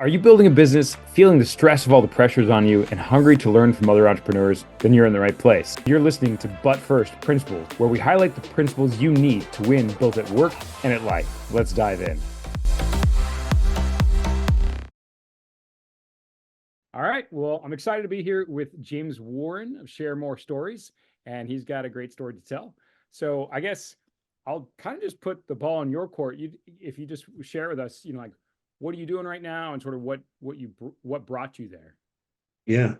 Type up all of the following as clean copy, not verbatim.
Are you building a business, feeling the stress of all the pressures on you, and hungry to learn from other entrepreneurs? Then you're in the right place. You're listening to But First Principles, where we highlight the principles you need to win both at work and at life. Let's dive in. All right. Well, I'm excited to be here with James Warren of Share More Stories, and he's got a great story to tell. So I guess I'll kind of just put the ball in your court. If you just share with us, like what are you doing right now, and sort of what brought you there? Yeah.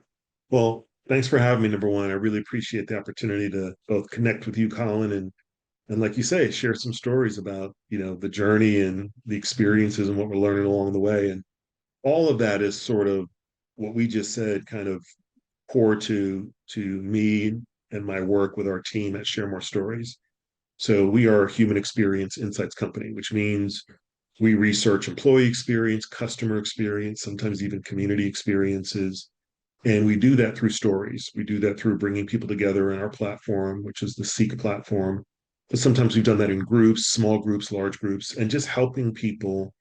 Well, thanks for having me, number one. I really appreciate the opportunity to both connect with you, Colin, and like you say, share some stories about, the journey and the experiences and what we're learning along the way. And all of that is sort of what we just said, kind of core to me and my work with our team at Share More Stories. So we are a human experience insights company, which means we research employee experience, customer experience, sometimes even community experiences. And we do that through stories. We do that through bringing people together in our platform, which is the SEEQ platform. But sometimes we've done that in groups, small groups, large groups, and just helping people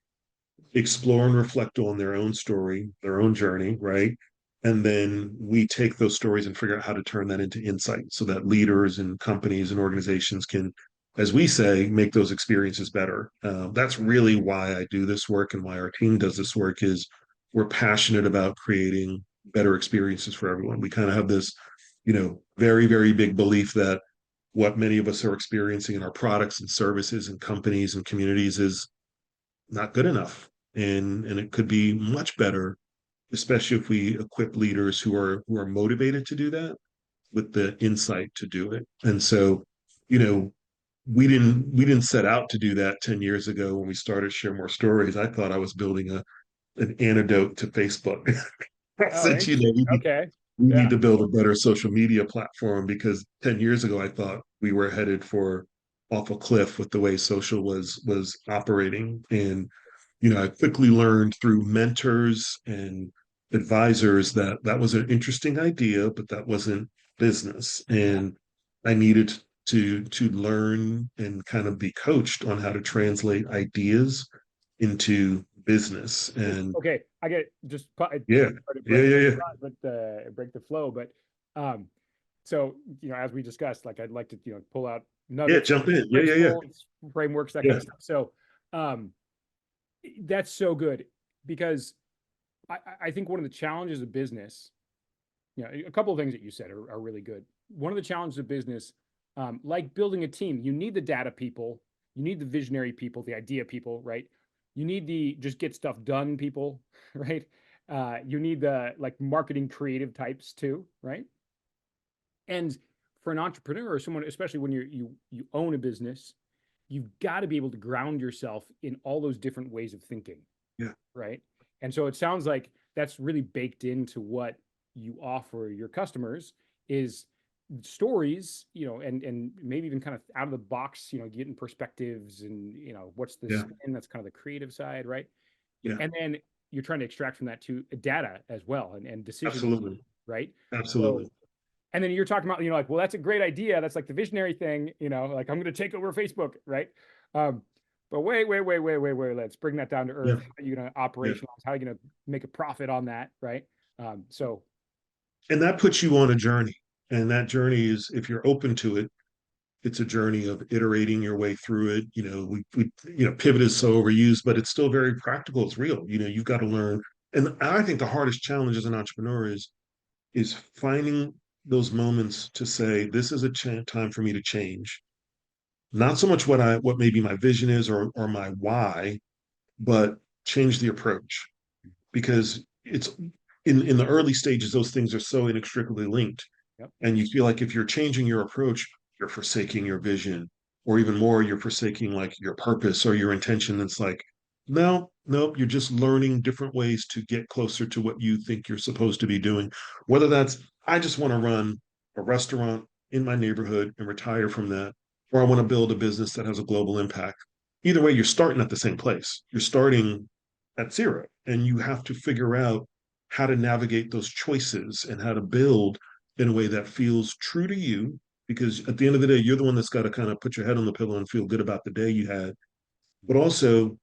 explore and reflect on their own story, their own journey, right? And then we take those stories and figure out how to turn that into insight so that leaders and companies and organizations can, as we say, make those experiences better. That's really why I do this work and why our team does this work is we're passionate about creating better experiences for everyone. We kind of have this, very, very big belief that what many of us are experiencing in our products and services and companies and communities is not good enough. And it could be much better, especially if we equip leaders who are motivated to do that with the insight to do it. And so, you know, we didn't set out to do that 10 years ago when we started Share More Stories. I thought I was building an antidote to Facebook. I Oh, said, interesting. Okay. we Yeah. need to build a better social media platform because 10 years ago I thought we were headed for off a cliff with the way social was operating. And I quickly learned through mentors and advisors that that was an interesting idea, but that wasn't business. And I needed to learn and kind of be coached on how to translate ideas into business. And Okay. I get just yeah, sorry to yeah, break yeah, yeah, break the flow, but um, so as we discussed, like I'd like to pull out yeah. nuggets, Jump in. Yeah, yeah, yeah, principles, frameworks, that kind yeah. of stuff. So um, that's so good because I think one of the challenges of business, a couple of things that you said are really good. One of the challenges of business, like building a team, you need the data people, you need the visionary people, the idea people, right? You need the just get stuff done people, right? You need the like marketing creative types too, right? And for an entrepreneur or someone, especially when you own a business, you've got to be able to ground yourself in all those different ways of thinking, Yeah. right? And so it sounds like that's really baked into what you offer your customers is stories, and maybe even kind of out of the box, getting perspectives and what's the Yeah, spin, that's kind of the creative side, right? yeah, And then you're trying to extract from that to data as well and decision, absolutely, right? So absolutely. and then you're talking about, like, well, that's a great idea. That's like the visionary thing, like I'm going to take over Facebook, right? Um, but wait. Let's bring that down to Yeah, earth. How are you going to yeah. operationalize? How are you going to make a profit on that, right? So And that puts you on a journey. And that journey is, if you're open to it, it's a journey of iterating your way through it. Pivot is so overused, but it's still very practical. It's real. You've got to learn. And I think the hardest challenge as an entrepreneur is finding those moments to say, this is a time for me to change. Not so much what maybe my vision is or my why, but change the approach because it's in the early stages, those things are so inextricably linked. yep. And you feel like if you're changing your approach, you're forsaking your vision, or even more, you're forsaking like your purpose or your intention. It's like, no, nope, you're just learning different ways to get closer to what you think you're supposed to be doing. Whether that's, I just want to run a restaurant in my neighborhood and retire from that, or I want to build a business that has a global impact. Either way, you're starting at the same place. You're starting at zero, and you have to figure out how to navigate those choices and how to build in a way that feels true to you. Because at the end of the day, you're the one that's got to kind of put your head on the pillow and feel good about the day you had. But also,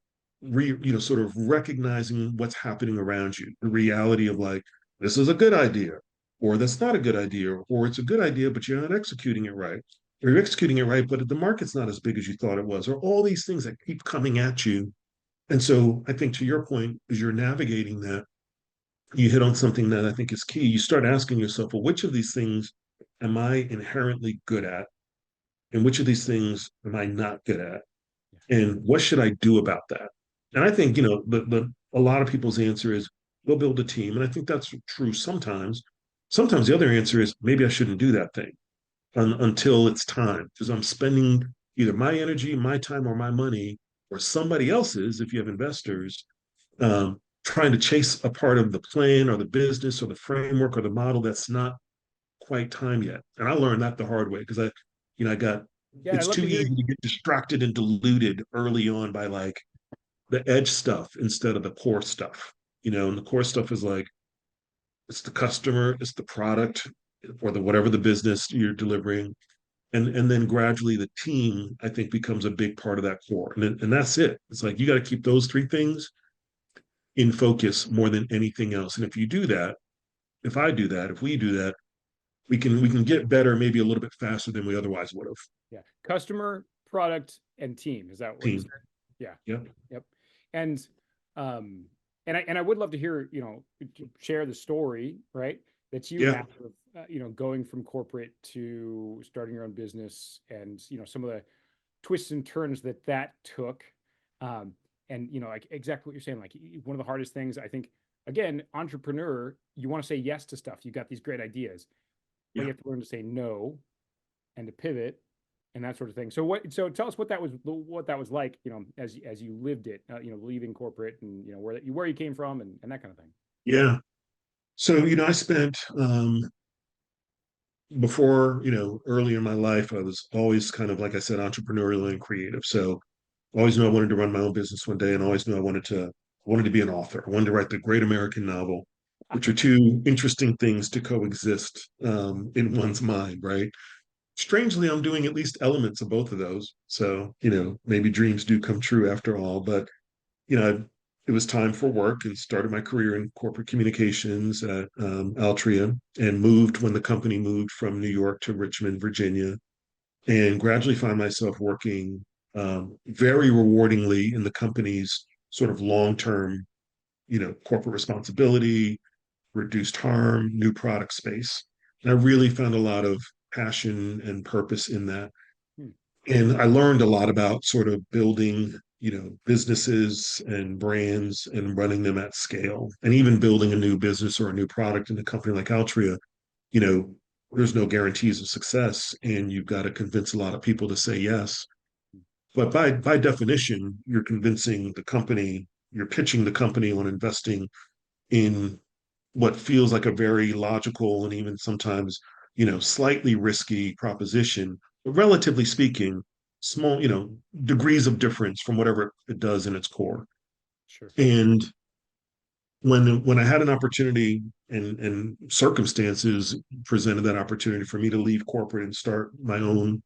sort of recognizing what's happening around you, the reality of like, this is a good idea, or that's not a good idea, or it's a good idea, but you're not executing it right. Or you're executing it right, but the market's not as big as you thought it was, or all these things that keep coming at you. And so I think to your point, as you're navigating that, you hit on something that I think is key. You start asking yourself, well, which of these things am I inherently good at? And which of these things am I not good at? Yeah. And what should I do about that? And I think, the a lot of people's answer is go build a team. And I think that's true sometimes. Sometimes the other answer is maybe I shouldn't do that thing until it's time because I'm spending either my energy, my time, or my money, or somebody else's, if you have investors, trying to chase a part of the plan or the business or the framework or the model that's not quite time yet. And I learned that the hard way because I got Yeah, I'd it's love too to hear. easy to get distracted and diluted early on by like the edge stuff instead of the core stuff. And the core stuff is like it's the customer, it's the product, or the whatever the business you're delivering. And then gradually the team, I think, becomes a big part of that core. And that's it. It's like you got to keep those three things in focus more than anything else. And if you do that, if I do that, if we do that, we can get better maybe a little bit faster than we otherwise would have. Yeah. Customer, product, and team. Is that what you Team. said? Yeah. Yep. Yep. And I would love to hear, share the story, right? That you Yeah. have of, going from corporate to starting your own business and, some of the twists and turns that took. Um, and, like exactly what you're saying, like one of the hardest things I think, again, entrepreneur, you want to say yes to stuff. You got these great ideas, but you Yeah. have to learn to say no and to pivot and that sort of thing. So tell us what that was like, as you lived it, leaving corporate and, where you came from and that kind of thing. Yeah. So, I spent before, early in my life, I was always kind of, like I said, entrepreneurial and creative. So always knew I wanted to run my own business one day and always knew I wanted to be an author. I wanted to write the great American novel, which are two interesting things to coexist in one's mind, right? Strangely, I'm doing at least elements of both of those. So, maybe dreams do come true after all. But, it was time for work and started my career in corporate communications at Altria and moved when the company moved from New York to Richmond, Virginia, and gradually found myself working very rewardingly in the company's sort of long-term, corporate responsibility, reduced harm, new product space. And I really found a lot of passion and purpose in that. Hmm. And I learned a lot about sort of building, businesses and brands and running them at scale. And even building a new business or a new product in a company like Altria, you know, there's no guarantees of success and you've got to convince a lot of people to say yes. But by definition, you're convincing the company, you're pitching the company on investing in what feels like a very logical and even sometimes, slightly risky proposition, but relatively speaking, small, degrees of difference from whatever it does in its core. Sure. And when I had an opportunity and circumstances presented that opportunity for me to leave corporate and start my own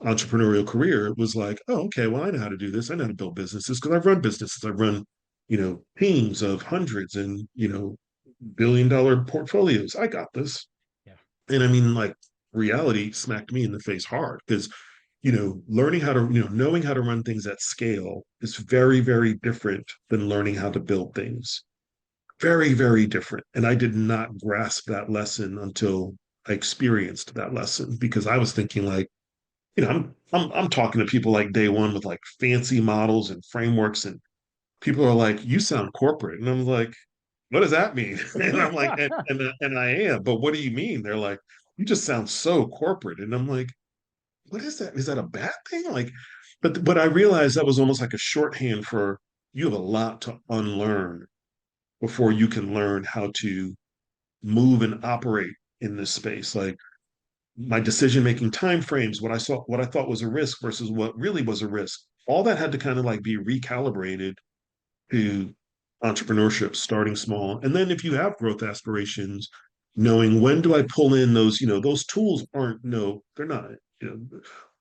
entrepreneurial career, it was like, oh, okay, well, I know how to do this. I know how to build businesses because I've run businesses. I've run, teams of hundreds and, billion-dollar portfolios. I got this. Yeah. And I mean, like, reality smacked me in the face hard because, learning how to, knowing how to run things at scale is very, very different than learning how to build things. Very, very different. And I did not grasp that lesson until I experienced that lesson because I was thinking like, I'm talking to people like day one with like fancy models and frameworks, and people are like, "You sound corporate," and I'm like, "What does that mean?" And I'm like, and I am, but what do you mean? They're like, "You just sound so corporate," and I'm like, "What is that? Is that a bad thing?" Like, but I realized that was almost like a shorthand for you have a lot to unlearn before you can learn how to move and operate in this space. Like my decision making timeframes, what I thought was a risk versus what really was a risk. All that had to kind of like be recalibrated to entrepreneurship, starting small. And then if you have growth aspirations, knowing when do I pull in those, those tools aren't no, they're not,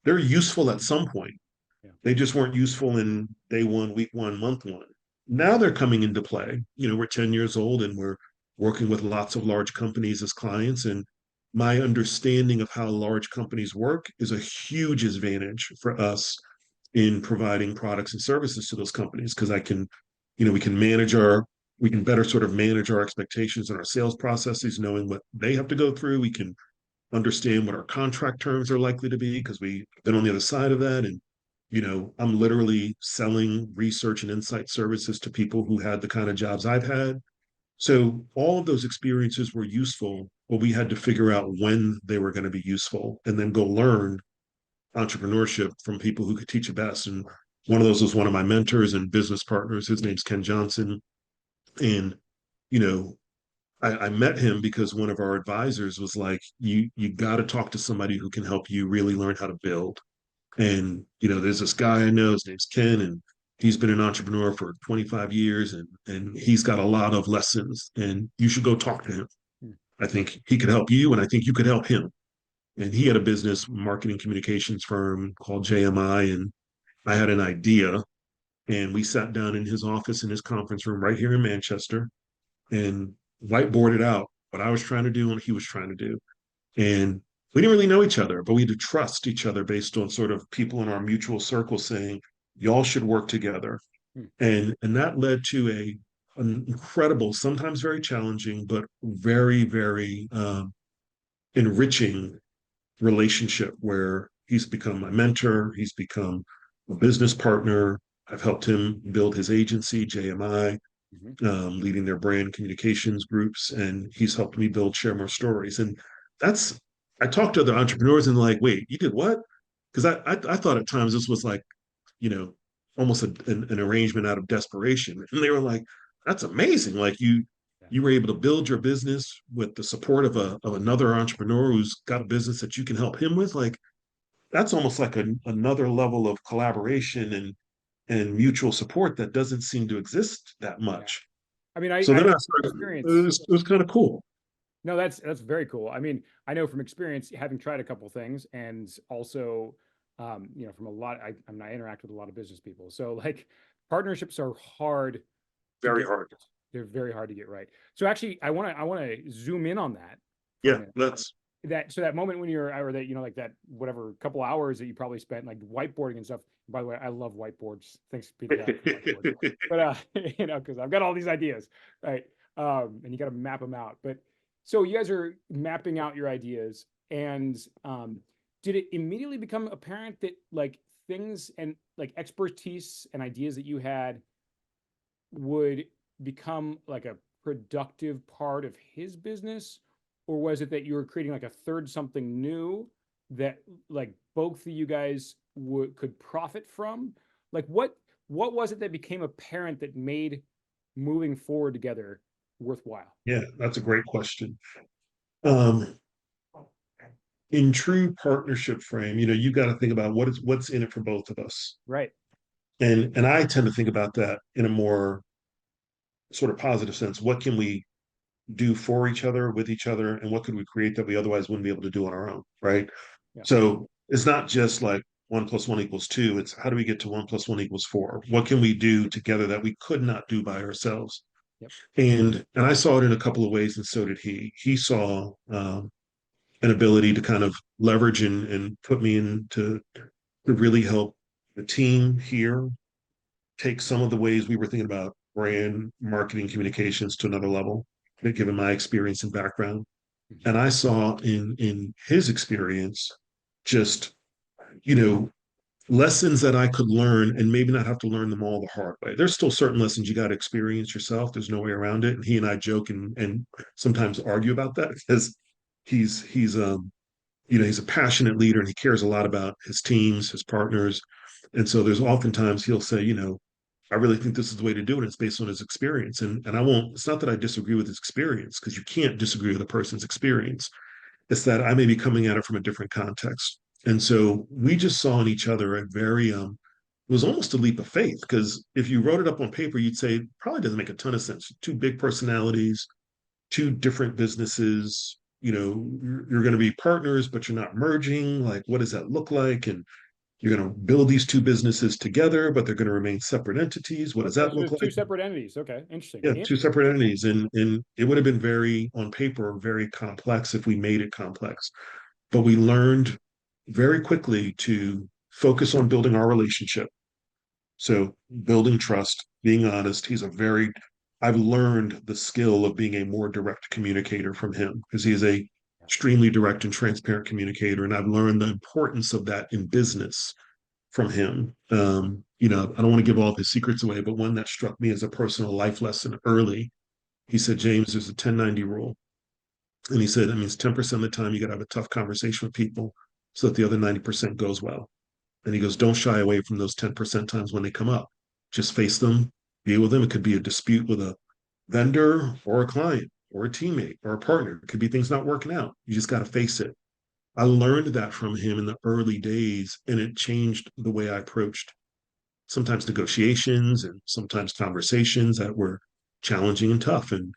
they're useful at some point. Yeah. They just weren't useful in day one, week one, month one. now they're coming into play. We're 10 years old and we're working with lots of large companies as clients. And my understanding of how large companies work is a huge advantage for us in providing products and services to those companies because we can we can better sort of manage our expectations and our sales processes, knowing what they have to go through. We can understand what our contract terms are likely to be because we've been on the other side of that. And, I'm literally selling research and insight services to people who had the kind of jobs I've had. So all of those experiences were useful, but we had to figure out when they were going to be useful and then go learn entrepreneurship from people who could teach it best. And one of those was one of my mentors and business partners. His name's Ken Johnson. And, you know, I met him because one of our advisors was like, you got to talk to somebody who can help you really learn how to build. And, there's this guy I know, his name's Ken, and he's been an entrepreneur for 25 years and he's got a lot of lessons and you should go talk to him. Hmm. I think he could help you and I think you could help him. And he had a business marketing communications firm called JMI. And I had an idea. And we sat down in his office in his conference room right here in Manchester and whiteboarded out what I was trying to do and what he was trying to do. And we didn't really know each other, but we had to trust each other based on sort of people in our mutual circle saying, y'all should work together. Hmm. And that led to an incredible, sometimes very challenging, but very, very enriching relationship where he's become my mentor, he's become a business partner. I've helped him build his agency, JMI, Mm-hmm. leading their brand communications groups, and he's helped me build Share More Stories. And that's I talk to other entrepreneurs and like, wait, you did what? Because I thought at times this was like, you know, almost an arrangement out of desperation, and they were like, that's amazing. Like Yeah. you were able to build your business with the support of another entrepreneur who's got a business that you can help him with. Like that's almost like another level of collaboration and mutual support that doesn't seem to exist that Yeah. much. I mean, So I then know I from started, experience. it was kind of cool. No, that's very cool. I mean, I know from experience, having tried a couple things, and also, from a lot. I interact with a lot of business people, so like partnerships are hard to Very get. hard. They're very hard to get right. So actually, I want to zoom in on that for a Yeah, minute. let's. That moment when you're, or that, like that whatever couple hours that you probably spent like whiteboarding and stuff. By the way, I love whiteboards. Thanks be to God for whiteboards. But because I've got all these ideas, right? And you got to map them out. But so you guys are mapping out your ideas, and did it immediately become apparent that like things and like expertise and ideas that you had would become like a productive part of his business? Or was it that you were creating like a third something new that like both of you guys could profit from? Like what was it that became apparent that made moving forward together worthwhile? Yeah, that's a great question. Um, in true partnership frame, you got to think about what's in it for both of us. Right. And I tend to think about that in a more sort of positive sense. What can we do for each other, with each other, and what could we create that we otherwise wouldn't be able to do on our own, right? Yeah. So it's not just like 1 + 1 = 2. It's how do we get to 1 + 1 = 4? What can we do together that we could not do by ourselves? Yep. And I saw it in a couple of ways, and so did he. He saw an ability to kind of leverage and put me in to really help the team here take some of the ways we were thinking about brand marketing communications to another level, given my experience and background. Mhm. And I saw in his experience just, you know, lessons that I could learn and maybe not have to learn them all the hard way. There's still certain lessons you got to experience yourself. There's no way around it. And he and I joke and sometimes argue about that because he's he's a passionate leader and he cares a lot about his teams, his partners. And so there's oftentimes he'll say, I really think this is the way to do it. It's based on his experience. And I won't, it's not that I disagree with his experience because you can't disagree with a person's experience. It's that I may be coming at it from a different context. And so we just saw in each other a very, it was almost a leap of faith because if you wrote it up on paper, you'd say, it probably doesn't make a ton of sense. Two big personalities, two different businesses, you're going to be partners, but you're not merging. Like, what does that look like? And You're going to build these two businesses together, but they're going to remain separate entities. What does Okay, that so look there's two like? separate entities. Okay, interesting. Yeah, two Interesting. separate entities. And it would have been very, on paper, very complex if we made it complex. But we learned very quickly to focus on building our relationship. So building trust, being honest. I've learned the skill of being a more direct communicator from him because he is a extremely direct and transparent communicator. And I've learned the importance of that in business from him. I don't want to give all of his secrets away, but one that struck me as a personal life lesson early. He said, James, there's a 1090 rule. And he said, that means 10% of the time you got to have a tough conversation with people so that the other 90% goes well. And he goes, don't shy away from those 10% times when they come up. Just face them, deal with them. It could be a dispute with a vendor or a client or a teammate or a partner. It could be things not working out. You just got to face it. I learned that from him in the early days, and it changed the way I approached sometimes negotiations and sometimes conversations that were challenging and tough. And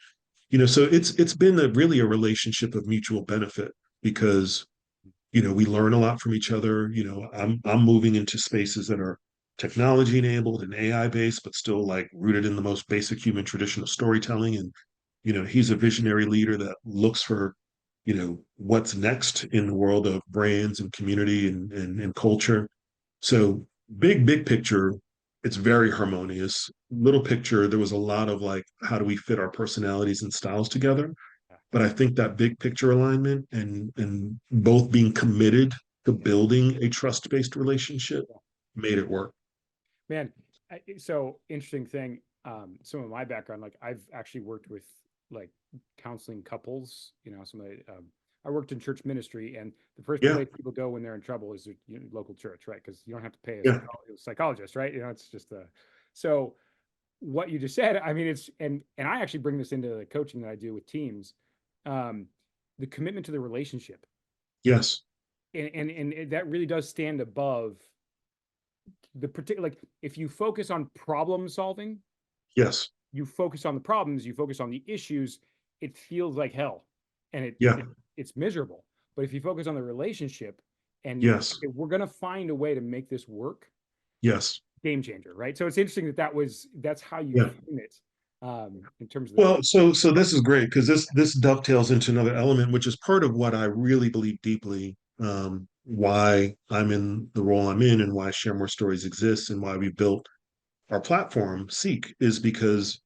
so it's been really a relationship of mutual benefit because we learn a lot from each other. I'm moving into spaces that are technology enabled and AI based, but still like rooted in the most basic human tradition of storytelling. And he's a visionary leader that looks for what's next in the world of brands and community and culture. So big picture, it's very harmonious. Little picture, there was a lot of like, how do we fit our personalities and styles together? But I think that big picture alignment and both being committed to building a trust-based relationship made it work. Man, so interesting thing. Some of my background, like I've actually worked with like counseling couples. Some of I worked in church ministry, and the first Yeah, place people go when they're in trouble is their local church, right? Because you don't have to pay a yeah, psychologist, right? It's just a. So what you just said, I mean, it's and I actually bring this into the coaching that I do with teams. Um, the commitment to the relationship, yes, and that really does stand above the particular, like if you focus on problem solving, yes, you focus on the problems, you focus on the issues, it feels like hell, and yeah, it's miserable. But if you focus on the relationship and you, yes, okay, we're going to find a way to make this work, yes, game changer, right? So it's interesting that's how you yeah. frame it, in terms of the. Well, so this is great because this dovetails into another element, which is part of what I really believe deeply. Why I'm in the role I'm in, and why Share More Stories exists, and why we built our platform SEEQ is because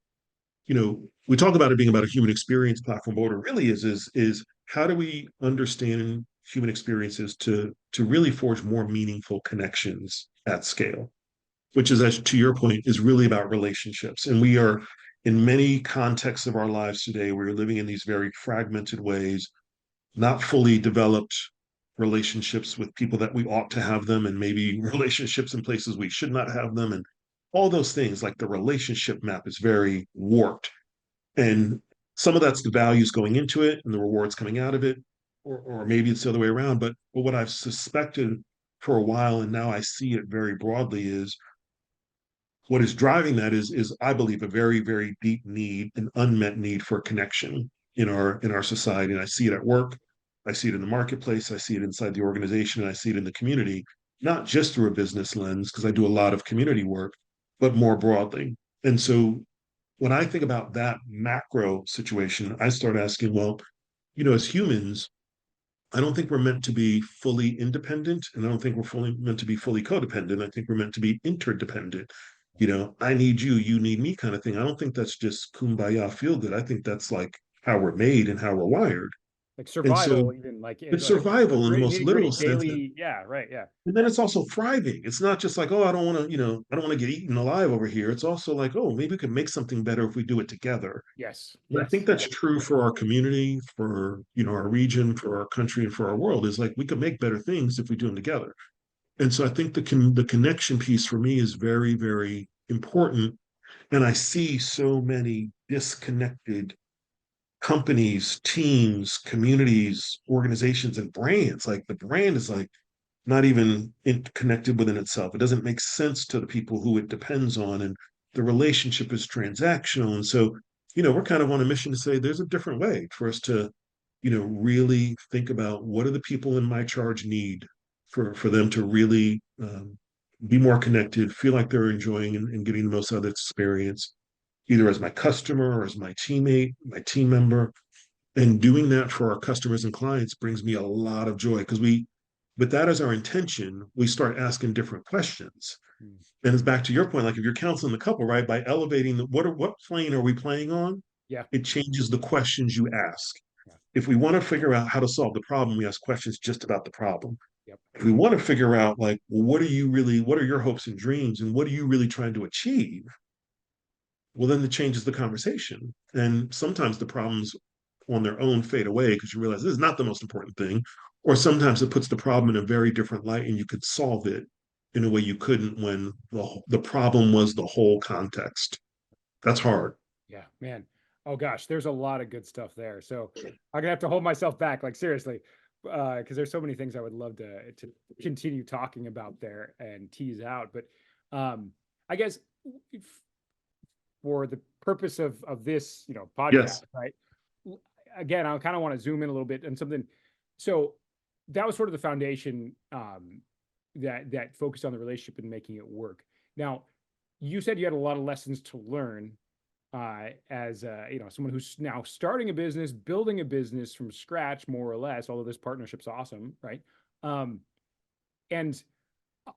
we talk about it being about a human experience platform, but what it really is how do we understand human experiences to really forge more meaningful connections at scale, which is, as to your point, is really about relationships. And we are in many contexts of our lives today, we're living in these very fragmented ways, not fully developed relationships with people that we ought to have them, and maybe relationships in places we should not have them, and all those things. Like the relationship map is very warped, and some of that's the values going into it and the rewards coming out of it, or maybe it's the other way around. But what I've suspected for a while, and now I see it very broadly, is what is driving that is I believe a very deep need, an unmet need for connection in our society. And I see it at work, I see it in the marketplace, I see it inside the organization, and I see it in the community, not just through a business lens because I do a lot of community work, but more broadly. And so when I think about that macro situation, I start asking, well, as humans, I don't think we're meant to be fully independent, and I don't think we're fully meant to be fully codependent. I think we're meant to be interdependent. I need you, you need me kind of thing. I don't think that's just kumbaya feel good. I think that's like how we're made and how we're wired. Like And so survival, even like it's like survival in the most nitty gritty literal sense. daily. Yeah, right. Yeah. And then it's also thriving. It's not just like, oh, I don't want to, I don't want to get eaten alive over here. It's also like, oh, maybe we can make something better if we do it together. Yes. And I think Yes. that's true for our community, for our region, for our country, and for our world. Is like we could make better things if we do them together. And so I think the connection piece for me is very important. And I see so many disconnected companies, teams, communities, organizations, and brands. Like the brand is like not even connected within itself. It doesn't make sense to the people who it depends on, and the relationship is transactional. And so, we're kind of on a mission to say there's a different way for us to, really think about what do the people in my charge need for them to really be more connected, feel like they're enjoying and getting the most out of this experience, either as my customer or as my teammate, my team member. And doing that for our customers and clients brings me a lot of joy because with that as our intention, we start asking different questions. Mm. And it's back to your point, like if you're counseling the couple, right, by elevating what plane are we playing on? Yeah. It changes the questions you ask. Yeah. If we want to figure out how to solve the problem, we ask questions just about the problem. Yep. If we want to figure out like, well, what are your hopes and dreams and what are you really trying to achieve? Well, then it changes the conversation. And sometimes the problems on their own fade away because you realize this is not the most important thing. Or sometimes it puts the problem in a very different light and you could solve it in a way you couldn't when the problem was the whole context. That's hard. Yeah, man. Oh gosh, there's a lot of good stuff there. So I'm gonna have to hold myself back, like seriously, because there's so many things I would love to continue talking about there and tease out. But I guess for the purpose of this, podcast, Yes. right? Again, I kind of want to zoom in a little bit and something. So that was sort of the foundation that focused on the relationship and making it work. Now, you said you had a lot of lessons to learn as someone who's now starting a business, building a business from scratch, more or less. Although this partnership's awesome, right? And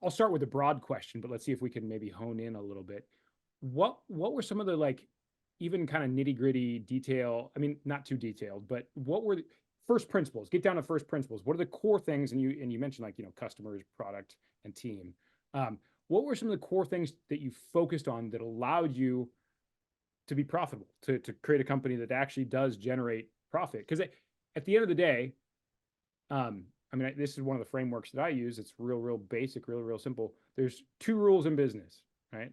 I'll start with a broad question, but let's see if we can maybe hone in a little bit. What were some of the even kind of nitty gritty detail? I mean, not too detailed, but what were the first principles? Get down to first principles. What are the core things? And you mentioned customers, product, and team. What were some of the core things that you focused on that allowed you to be profitable, to create a company that actually does generate profit? Because at the end of the day, this is one of the frameworks that I use. It's real basic, real simple. There's two rules in business, right?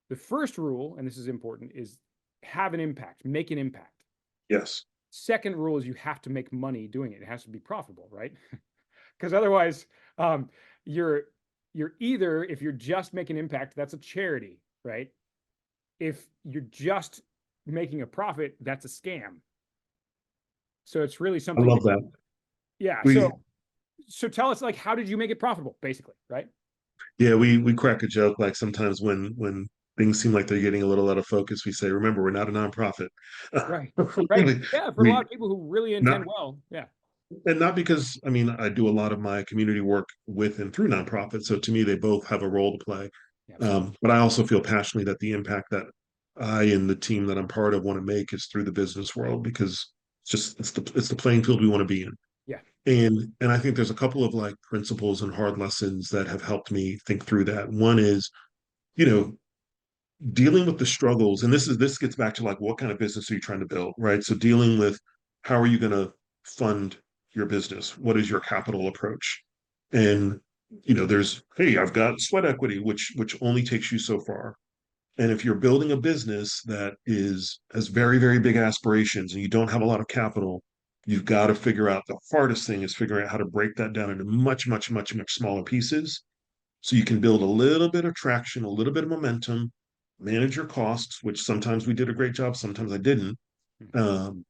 The first rule, and this is important, is have an impact, make an impact. Yes. Second rule is you have to make money doing it. It has to be profitable, right? Because otherwise, you're either, if you're just making impact, that's a charity, right? If you're just making a profit, that's a scam. So it's really I something. love that. Yeah. We So tell us, how did you make it profitable, basically, right? Yeah, we crack a joke like sometimes when things seem like they're getting a little out of focus, we say, remember, we're not a nonprofit. Right. Right. Really, Yeah. For a lot we of people who really not intend well. Yeah. and not because I do a lot of my community work with and through nonprofits. So to me, they both have a role to play. Yeah. But I also feel passionately that the impact that I and the team that I'm part of want to make is through the business world because it's the playing field we want to be in. Yeah. And I think there's a couple of like principles and hard lessons that have helped me think through that. One is, you know, dealing with the struggles, and this gets back to like what kind of business are you trying to build, right? So dealing with how are you going to fund your business? What is your capital approach? And there's hey, I've got sweat equity, which only takes you so far. And if you're building a business that has very, very big aspirations and you don't have a lot of capital, you've got to figure out the hardest thing is figuring out how to break that down into much, much, much, much smaller pieces so you can build a little bit of traction, a little bit of momentum, manage your costs, which sometimes we did a great job, sometimes I didn't. Um,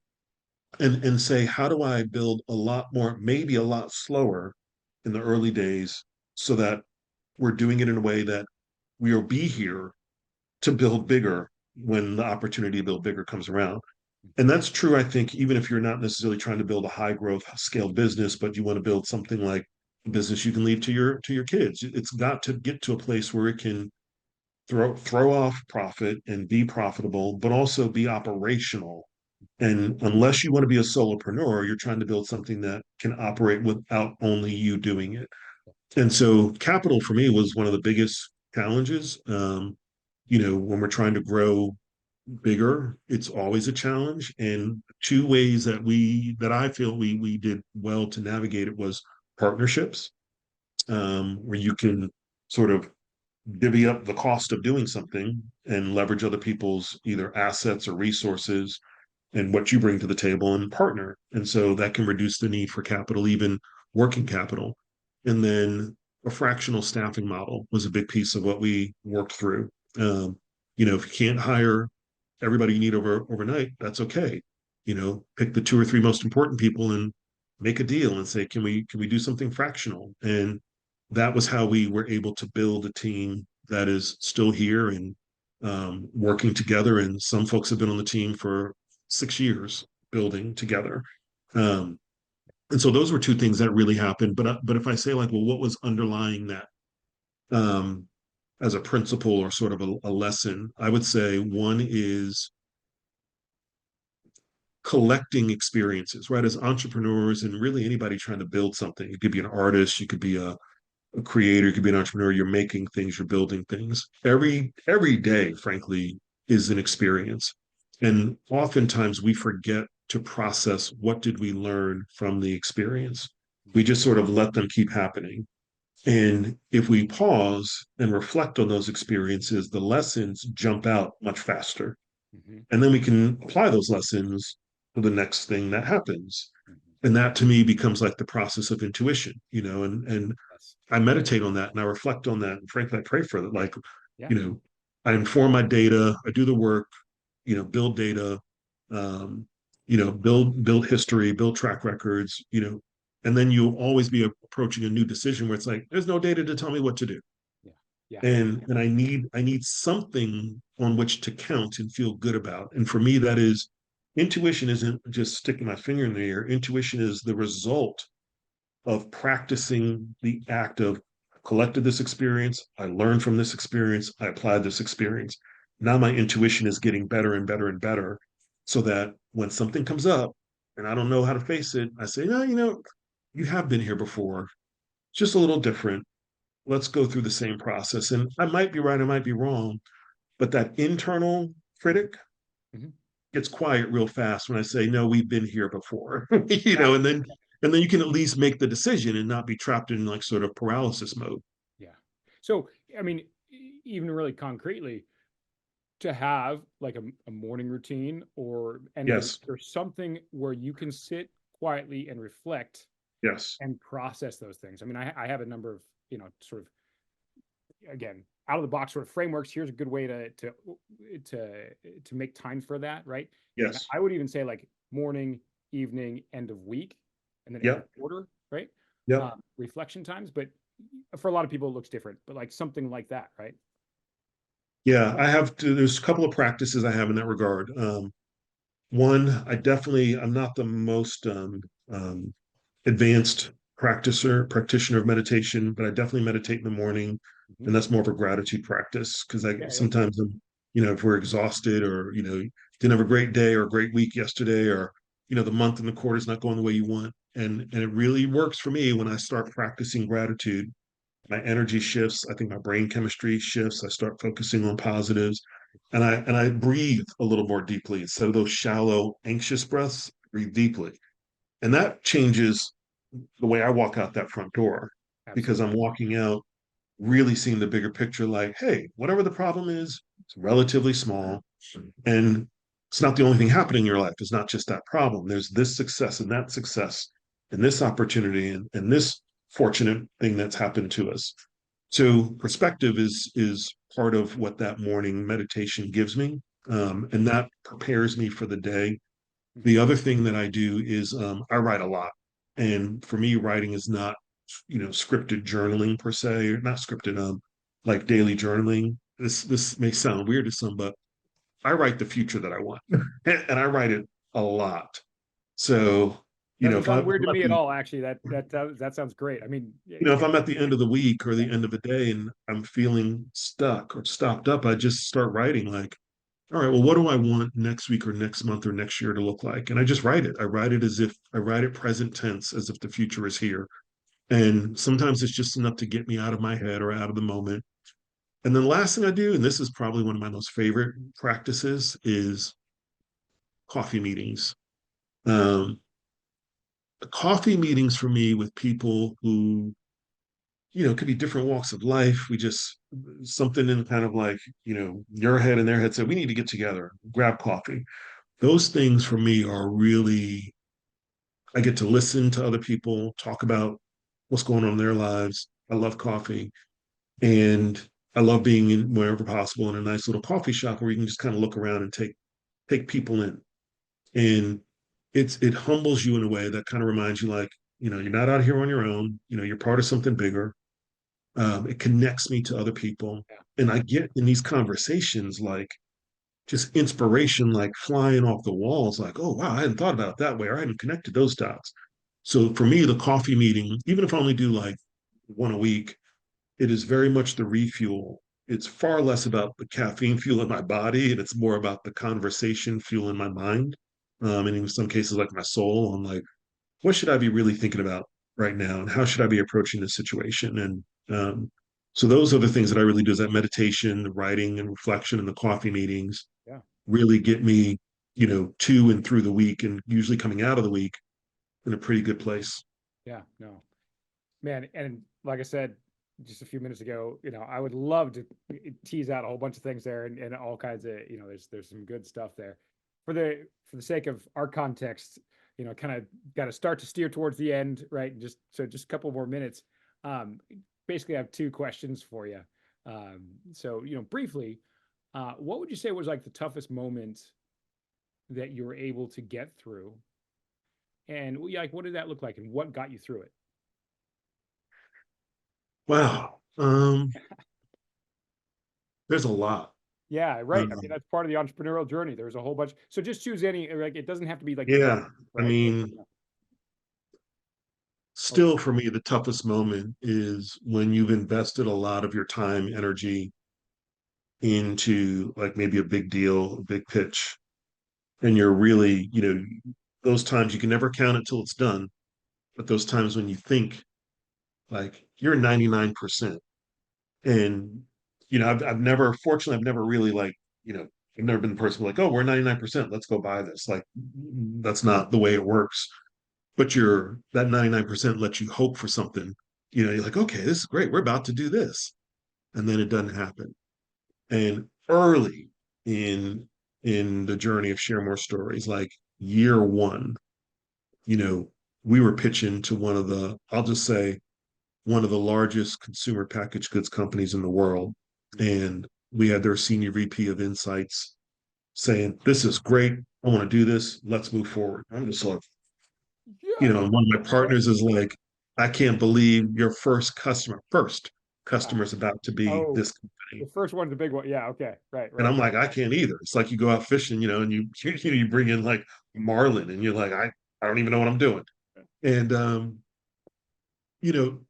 and say, how do I build a lot more, maybe a lot slower in the early days so that we're doing it in a way that we'll be here to build bigger when the opportunity to build bigger comes around. And that's true, I think, even if you're not necessarily trying to build a high growth scaled business, but you want to build something like a business you can leave to your kids. It's got to get to a place where it can throw off profit and be profitable, but also be operational. And unless you want to be a solopreneur, you're trying to build something that can operate without only you doing it. And so capital for me was one of the biggest challenges. When we're trying to grow bigger, it's always a challenge. And two ways that I feel we did well to navigate it was partnerships, where you can sort of divvy up the cost of doing something and leverage other people's either assets or resources and what you bring to the table and partner. And so that can reduce the need for capital, even working capital. And then a fractional staffing model was a big piece of what we worked through. If you can't hire everybody you need overnight, that's okay. Pick the two or three most important people and make a deal and say, can we do something fractional? And that was how we were able to build a team that is still here and working together. And some folks have been on the team for 6 years building together. Um, and so those were two things that really happened. But if I say like, well, what was underlying that um, as a principle or sort of a lesson, I would say one is collecting experiences, right? As entrepreneurs and really anybody trying to build something, you could be an artist, you could be a creator, you could be an entrepreneur, you're making things, you're building things. Every day, frankly, is an experience. And oftentimes we forget to process what did we learn from the experience. We just sort of let them keep happening. And if we pause and reflect on those experiences, the lessons jump out much faster. Mhm. And then we can apply those lessons to the next thing that happens. Mhm. And that to me becomes like the process of intuition, and Yes. I meditate on that and I reflect on that. And frankly, I pray for it. Like, Yeah. you know, I inform my data, I do the work, build data, um, build history, build track records, and then you'll always be approaching a new decision where it's like, there's no data to tell me what to do. Yeah. Yeah. And I need something on which to count and feel good about. And for me, that is intuition isn't just sticking my finger in the air. Intuition is the result of practicing the act of collected this experience, I learned from this experience, I applied this experience. Now my intuition is getting better and better and better so that when something comes up and I don't know how to face it, I say, no, you have been here before, just a little different. Let's go through the same process. And I might be right, I might be wrong, but that internal critic Mhm. gets quiet real fast when I say, no, we've been here before, Yeah. and then you can at least make the decision and not be trapped in like sort of paralysis mode. Yeah. So, I mean, even really concretely, to have like a morning routine or end of the week Yes, or something where you can sit quietly and reflect yes, and process those things. I mean, I have a number of, sort of, again, out of the box sort of frameworks. Here's a good way to to make time for that, right? And yes, I would even say like morning, evening, end of week, and then every yep, quarter, right? yep. Reflection times, but for a lot of people it looks different, but like something like that, right? Yeah, there's a couple of practices I have in that regard. One, I'm not the most um, advanced practitioner of meditation, but I definitely meditate in the morning, Mhm. and that's more of a gratitude practice because I Yeah, yeah. sometimes if we're exhausted or didn't have a great day or a great week yesterday, or the month and the quarter is not going the way you want, and it really works for me when I start practicing gratitude. My energy shifts. I think my brain chemistry shifts. I start focusing on positives, and I breathe a little more deeply. So those shallow, anxious breaths, breathe deeply, and that changes the way I walk out that front door because Absolutely. I'm walking out really seeing the bigger picture. Like, hey, whatever the problem is, it's relatively small, and it's not the only thing happening in your life. It's not just that problem. There's this success and that success, and this opportunity and this fortunate thing that's happened to us. So perspective is part of what that morning meditation gives me, and that prepares me for the day. The Mhm. other thing that I do is I write a lot, and for me, writing is not scripted journaling per se, or not scripted like daily journaling. This may sound weird to some, but I write the future that I want, and I write it a lot. So Doesn't if I, sound weird to I'm at me at the all, actually. That sounds great. I mean, if I'm at the end of the week or yeah, the end of a day and I'm feeling stuck or stopped up, I just start writing like, all right, well, what do I want next week or next month or next year to look like? And I just write it. I write it present tense as if the future is here. And sometimes it's just enough to get me out of my head or out of the moment. And then the last thing I do, and this is probably one of my most favorite practices, is coffee meetings. Um, Coffee meetings for me with people who it could be different walks of life. We just something in kind of like, your head and their head said, we need to get together, grab coffee. Those things for me are really, I get to listen to other people talk about what's going on in their lives. I love coffee. And I love being in wherever possible in a nice little coffee shop where you can just kind of look around and take people in. And it humbles you in a way that kind of reminds you like, you're not out here on your own. You're part of something bigger. It connects me to other people. Yeah. And I get in these conversations like just inspiration, like flying off the walls, like, oh, wow, I hadn't thought about it that way, or I hadn't connected those dots. So for me, the coffee meeting, even if I only do like one a week, it is very much the refuel. It's far less about the caffeine fuel in my body, and it's more about the conversation fuel in my mind. And in some cases, like my soul, on like, what should I be really thinking about right now, and how should I be approaching this situation? And so those are the things that I really do: is that meditation, the writing and reflection, and the coffee meetings Yeah. really get me, to and through the week, and usually coming out of the week in a pretty good place. Yeah. No, man. And like I said just a few minutes ago, I would love to tease out a whole bunch of things there, and all kinds of, there's some good stuff there. For the sake of our context, kind of got to start to steer towards the end, right? Just a couple more minutes. Basically, I have two questions for you. So, briefly, what would you say was like the toughest moment that you were able to get through? And like, what did that look like, and what got you through it? Wow. There's a lot. Yeah, right. I mean, Um, that's part of the entrepreneurial journey. There's a whole bunch. So just choose any, like, it doesn't have to be like the dark, yeah. I right? mean, Yeah. Okay. still for me, the toughest moment is when you've invested a lot of your time, energy into like maybe a big deal, a big pitch, and you're really, those times you can never count it till it's done. But those times when you think like you're 99%. And, fortunately, I've never really like, I've never been the person like, oh, we're 99%, let's go buy this. Like, that's not the way it works. But that 99% lets you hope for something. You're like, okay, this is great. We're about to do this. And then it doesn't happen. And early in the journey of Share More Stories, like year one, you know, we were pitching to I'll just say, one of the largest consumer packaged goods companies in the world. And we had their senior VP of insights saying, this is great. I want to do this. Let's move forward. I'm just like, Yeah. one of my Right. partners is like, I can't believe your first Ah, customer is about to be oh, this the company. first one's the big one. Yeah. Okay. Right. And Right. I'm like, I can't either. It's like you go out fishing, and you bring in like marlin, and you're like, I don't even know what I'm doing. And you know,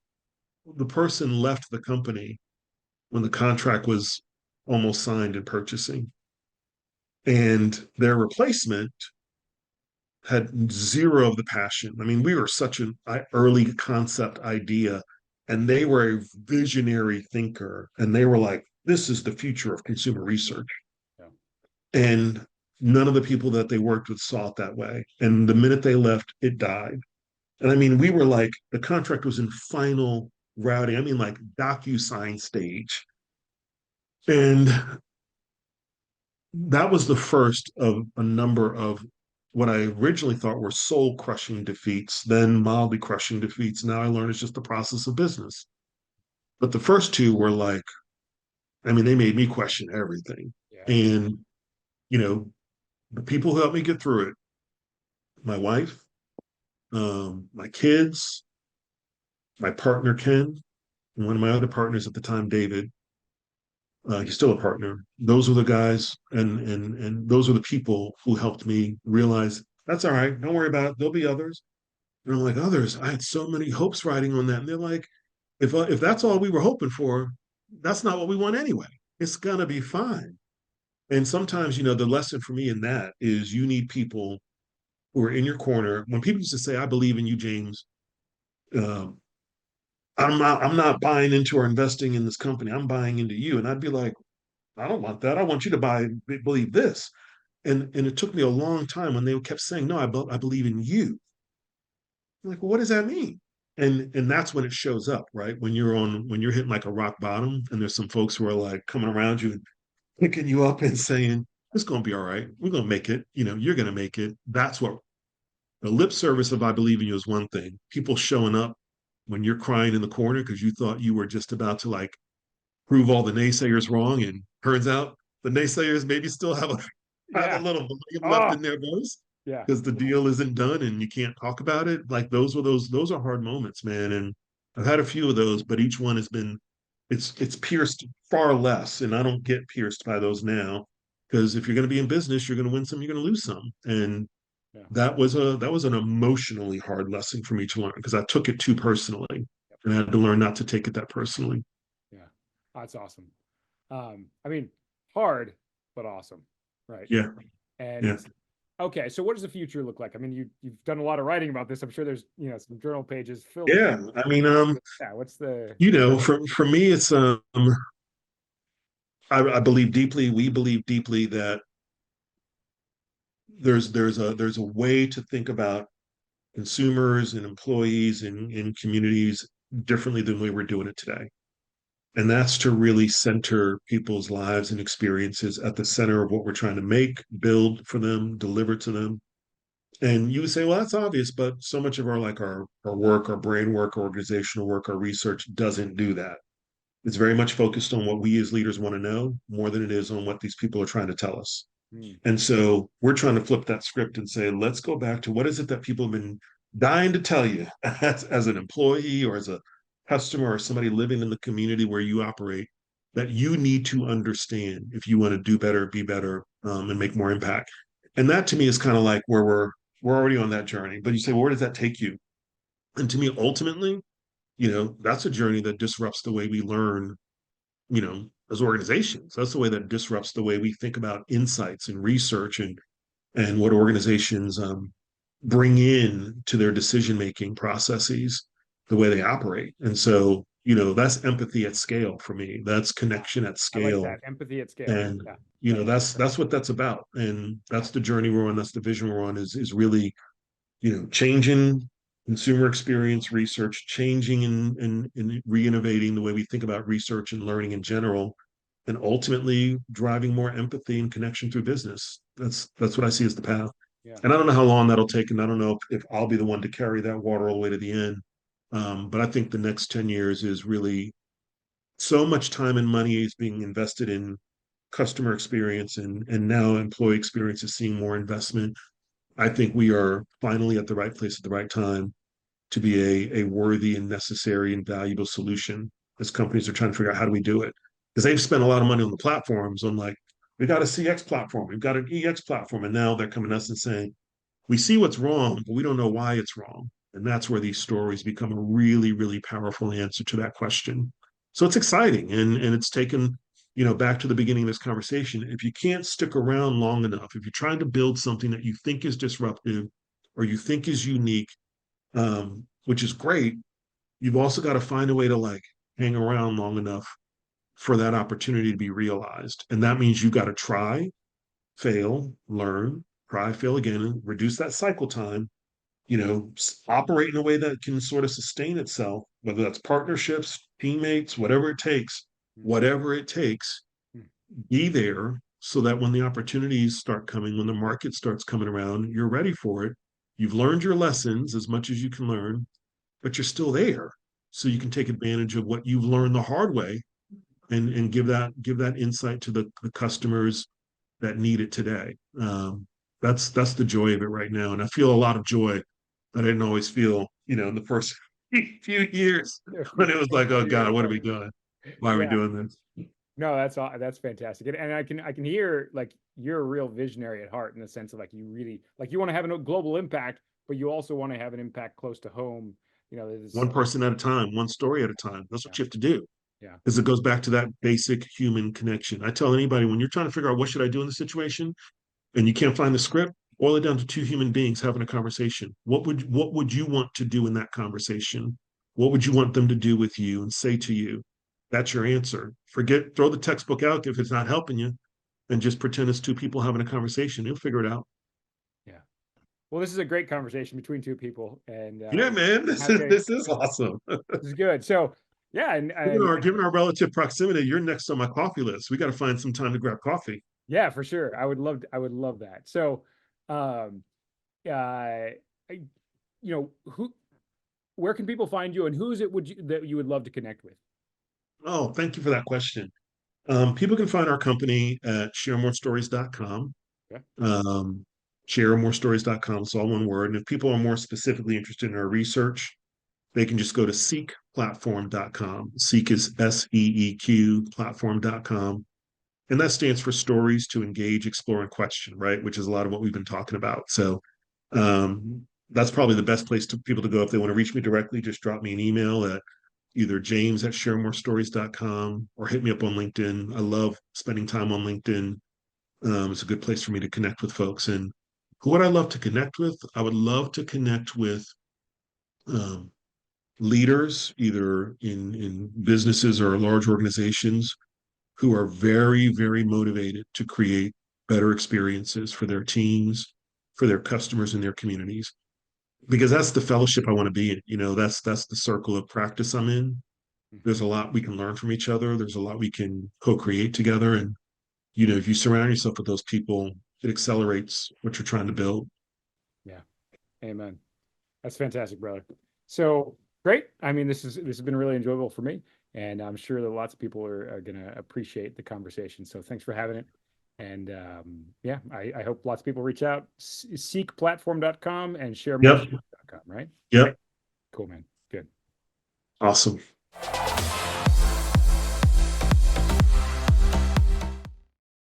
the person left the company when the contract was almost signed and purchasing. And their replacement had zero of the passion. I mean, we were such an early concept idea, and they were a visionary thinker, and they were like, this is the future of consumer research. Yeah. And none of the people that they worked with saw it that way. And the minute they left, it died. And I mean, we were like, the contract was in final routing. I mean, like DocuSign stage. And that was the first of a number of what I originally thought were soul crushing defeats, then mildly crushing defeats. Now I learned it's just the process of business. But the first two were like, I mean, they made me question everything. Yeah. And, you know, the people who helped me get through it, my wife, my kids, my partner, Ken, and one of my other partners at the time, David, he's still a partner. Those were the guys, and those were the people who helped me realize that's all right. Don't worry about it. There'll be others. And I'm like, others. I had so many hopes riding on that, and they're like, if that's all we were hoping for, that's not what we want anyway. It's gonna be fine. And sometimes, the lesson for me in that is you need people who are in your corner. When people used to say, "I believe in you, James," um, I'm not buying into or investing in this company. I'm buying into you, and I'd be like, I don't want that. I want you to believe this. And it took me a long time when they kept saying, no, I believe in you. I'm like, well, what does that mean? And that's when it shows up, right? When you're hitting like a rock bottom, and there's some folks who are like coming around you and picking you up and saying, it's gonna be all right. We're gonna make it. You're gonna make it. That's what the lip service of I believe in you is one thing. People showing up when you're crying in the corner because you thought you were just about to like prove all the naysayers wrong, and turns out the naysayers maybe still have a Yeah. little volume left Oh, in their voice. Yeah. because the deal isn't done and you can't talk about it. Like those are hard moments, man. And I've had a few of those, but each one has been it's pierced far less. And I don't get pierced by those now. Because if you're going to be in business, you're going to win some, you're going to lose some. And Yeah. that was an emotionally hard lesson for me to learn because I took it too personally. Yep. And I had to learn not to take it that personally. Yeah. That's awesome. I mean, hard, but awesome. Right. Yeah. Yeah. And okay, so what does the future look like? I mean, you've done a lot of writing about this. I'm sure there's, some journal pages filled with it. Yeah. I mean, Yeah, what's the for me, it's I believe deeply, we believe deeply that there's a way to think about consumers and employees and communities differently than we were doing it today. And that's to really center people's lives and experiences at the center of what we're trying to make, build for them, deliver to them. And you would say, well, that's obvious, but so much of our work, our brain work, our organizational work, our research doesn't do that. It's very much focused on what we as leaders want to know more than it is on what these people are trying to tell us. Hmm. And so we're trying to flip that script and say, let's go back to what is it that people have been dying to tell you as an employee or as a customer or somebody living in the community where you operate that you need to understand if you want to do better, be better, and make more impact. And that to me is kind of like where we're already on that journey. But you say, well, where does that take you? And to me, ultimately, that's a journey that disrupts the way we learn, as organizations. That's the way that disrupts the way we think about insights and research and what organizations bring in to their decision making processes, the way they operate. And so, that's empathy at scale for me. That's connection at I like scale. that. Empathy at scale. And Yeah. that's what that's about. And that's the journey we're on. That's the vision we're on. Is really changing consumer experience research, changing and re-innovating the way we think about research and learning in general, and ultimately driving more empathy and connection through business. That's what I see as the path. Yeah. And I don't know how long that'll take, and I don't know if I'll be the one to carry that water all the way to the end. But I think the next 10 years is really so much time and money is being invested in customer experience and now employee experience is seeing more investment. I think we are finally at the right place at the right time to be a worthy and necessary and valuable solution as companies are trying to figure out how do we do it. Because they've spent a lot of money on the platforms on like, we got a CX platform, we've got an EX platform, and now they're coming to us and saying, we see what's wrong, but we don't know why it's wrong. And that's where these stories become a really, really powerful answer to that question. So it's exciting. And it's taken, back to the beginning of this conversation. If you can't stick around long enough, if you're trying to build something that you think is disruptive or you think is unique, which is great, you've also got to find a way to like hang around long enough for that opportunity to be realized. And that means you got to try, fail, learn, try, fail again, and reduce that cycle time, operate in a way that can sort of sustain itself, whether that's partnerships, teammates, whatever it takes, Hmm. be there so that when the opportunities start coming, when the market starts coming around, you're ready for it. You've learned your lessons as much as you can learn, but you're still there. So you can take advantage of what you've learned the hard way and give that insight to the customers that need it today. That's the joy of it right now, and I feel a lot of joy that I didn't always feel, in the first few years when it was like, oh God, what are we doing? Why are we Yeah. doing this? No, that's fantastic. And I can hear like you're a real visionary at heart in the sense of like you really like you want to have a global impact, but you also want to have an impact close to home. There's One person at a time, one story at a time. That's yeah, what you have to do. yeah, Because it goes back to that basic human connection. I tell anybody when you're trying to figure out what should I do in the situation, and you can't find the script, boil it down to two human beings having a conversation. What would you want to do in that conversation? What would you want them to do with you and say to you? That's your answer. Throw the textbook out if it's not helping you, and just pretend it's two people having a conversation. You'll figure it out. yeah. Well, this is a great conversation between two people, and Yeah, man, this is having this is awesome. this is good. So yeah, Given our relative proximity, you're next on my coffee list. We got to find some time to grab coffee. yeah, for sure. I would love that. So, um, I, who, where can people find you, and who is it that you would love to connect with? Oh, thank you for that question. People can find our company at sharemorestories.com. Okay. Um, sharemorestories.com. It's all one word. And if people are more specifically interested in our research, they can just go to SEEQplatform.com. SEEQ is SEEQ platform.com. And that stands for stories to engage, explore, and question, right? Which is a lot of what we've been talking about. So that's probably the best place to people to go if they want to reach me directly. Just drop me an email at either james@sharemorestories.com or hit me up on LinkedIn. I love spending time on LinkedIn. It's a good place for me to connect with folks. And who would I love to connect with? I would love to connect with um, leaders, either in businesses or large organizations, who are very, very motivated to create better experiences for their teams, for their customers and their communities. Because that's the fellowship I want to be in. That's the circle of practice I'm in. There's a lot we can learn from each other. There's a lot we can co-create together. And, if you surround yourself with those people, it accelerates what you're trying to build. Yeah. Amen. That's fantastic, brother. So great. I mean, this has been really enjoyable for me, and I'm sure that lots of people are going to appreciate the conversation. So thanks for having it. And yeah, I hope lots of people reach out. SEEQplatform.com and Yep. sharemorestories.com, right? Yep. Cool, man. Good. Awesome.